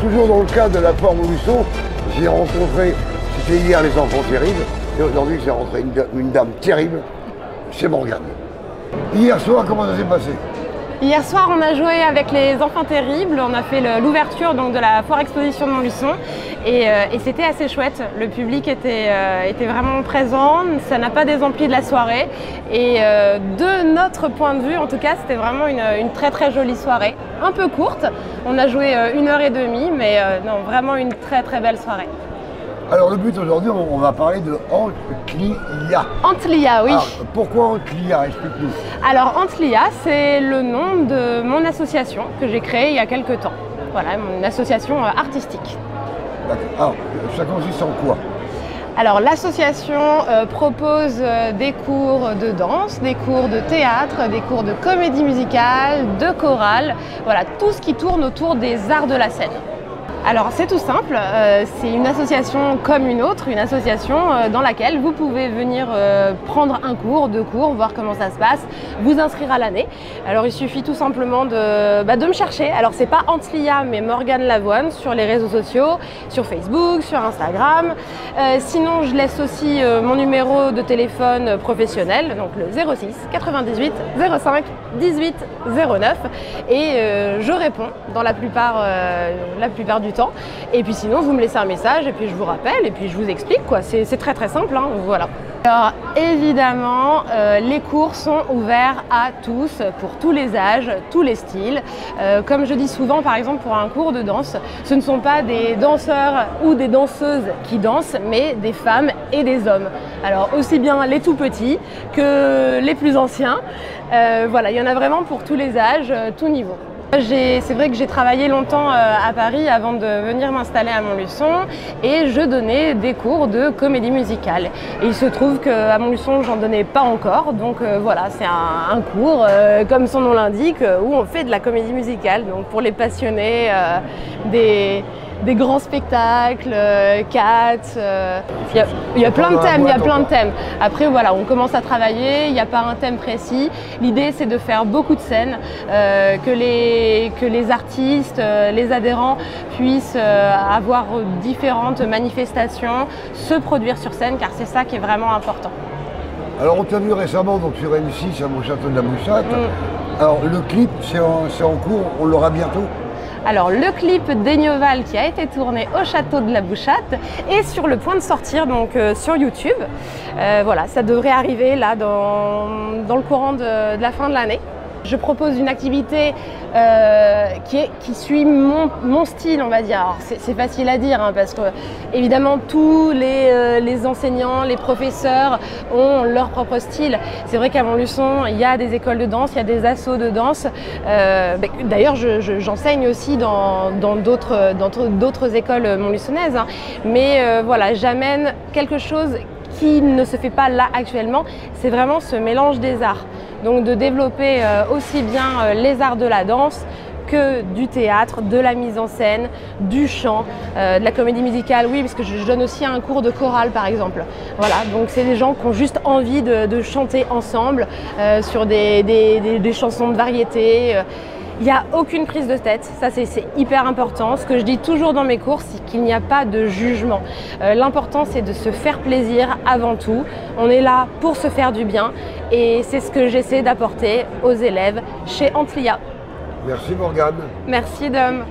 toujours dans le cadre de la Foire Montluçon, j'ai rencontré, c'était hier les enfants terribles, et aujourd'hui j'ai rencontré une dame terrible, c'est Morgane. Hier soir, comment ça s'est passé? Hier soir, on a joué avec les enfants terribles, on a fait l'ouverture de la foire exposition de Montluçon et c'était assez chouette. Le public était vraiment présent, ça n'a pas désempli de la soirée et de notre point de vue, en tout cas, c'était vraiment une très très jolie soirée. Un peu courte, on a joué 1h30, mais non, vraiment une très très belle soirée. Alors le but aujourd'hui, on va parler de Antlia. Antlia, oui. Alors, pourquoi Antlia? Explique-nous. Alors Antlia, c'est le nom de mon association que j'ai créée il y a quelques temps. Voilà, une association artistique. D'accord. Alors, ça consiste en quoi? Alors l'association propose des cours de danse, des cours de théâtre, des cours de comédie musicale, de chorale, voilà, tout ce qui tourne autour des arts de la scène. Alors c'est tout simple, c'est une association comme une autre, une association dans laquelle vous pouvez venir prendre un cours, 2 cours, voir comment ça se passe, vous inscrire à l'année. Alors il suffit tout simplement de me chercher. Alors c'est pas Antlia mais Morgane Lavoine sur les réseaux sociaux, sur Facebook, sur Instagram. Sinon je laisse aussi mon numéro de téléphone professionnel, donc le 06 98 05 18 09 et je réponds dans la plupart du temps. Et puis sinon vous me laissez un message et puis je vous rappelle et puis je vous explique quoi. C'est très très simple, hein, voilà. Alors évidemment les cours sont ouverts à tous, pour tous les âges, tous les styles. Comme je dis souvent par exemple pour un cours de danse, ce ne sont pas des danseurs ou des danseuses qui dansent, mais des femmes et des hommes. Alors aussi bien les tout petits que les plus anciens. Voilà, il y en a vraiment pour tous les âges, tout niveau. C'est vrai que j'ai travaillé longtemps à Paris avant de venir m'installer à Montluçon et je donnais des cours de comédie musicale. Et il se trouve qu'à Montluçon, j'en donnais pas encore, donc voilà, c'est un cours, comme son nom l'indique, où on fait de la comédie musicale, donc pour les passionnés des grands spectacles, Cats, il y a plein de thèmes, Après voilà, on commence à travailler, il n'y a pas un thème précis. L'idée c'est de faire beaucoup de scènes, que les artistes, les adhérents puissent avoir différentes manifestations, se produire sur scène, car c'est ça qui est vraiment important. Alors on t'a vu récemment donc, sur M6 à Château de la Bouchate. Alors le clip c'est en cours, on l'aura bientôt? Alors le clip d'Egnoval qui a été tourné au Château de la Bouchate est sur le point de sortir donc sur YouTube. Voilà, ça devrait arriver là dans le courant de la fin de l'année. Je propose une activité qui suit mon style, on va dire. Alors c'est facile à dire, hein, parce que évidemment tous les enseignants, les professeurs ont leur propre style. C'est vrai qu'à Montluçon, il y a des écoles de danse, il y a des assos de danse. D'ailleurs, j'enseigne aussi dans d'autres écoles montluçonnaises. Hein. Mais voilà, j'amène quelque chose qui ne se fait pas là actuellement, c'est vraiment ce mélange des arts. Donc de développer aussi bien les arts de la danse que du théâtre, de la mise en scène, du chant, de la comédie musicale, oui, parce que je donne aussi un cours de chorale par exemple. Voilà, donc c'est des gens qui ont juste envie de chanter ensemble sur des chansons de variété. Il n'y a aucune prise de tête, ça c'est hyper important. Ce que je dis toujours dans mes cours, c'est qu'il n'y a pas de jugement. L'important c'est de se faire plaisir avant tout. On est là pour se faire du bien et c'est ce que j'essaie d'apporter aux élèves chez Antlia. Merci Morgane. Merci Dom.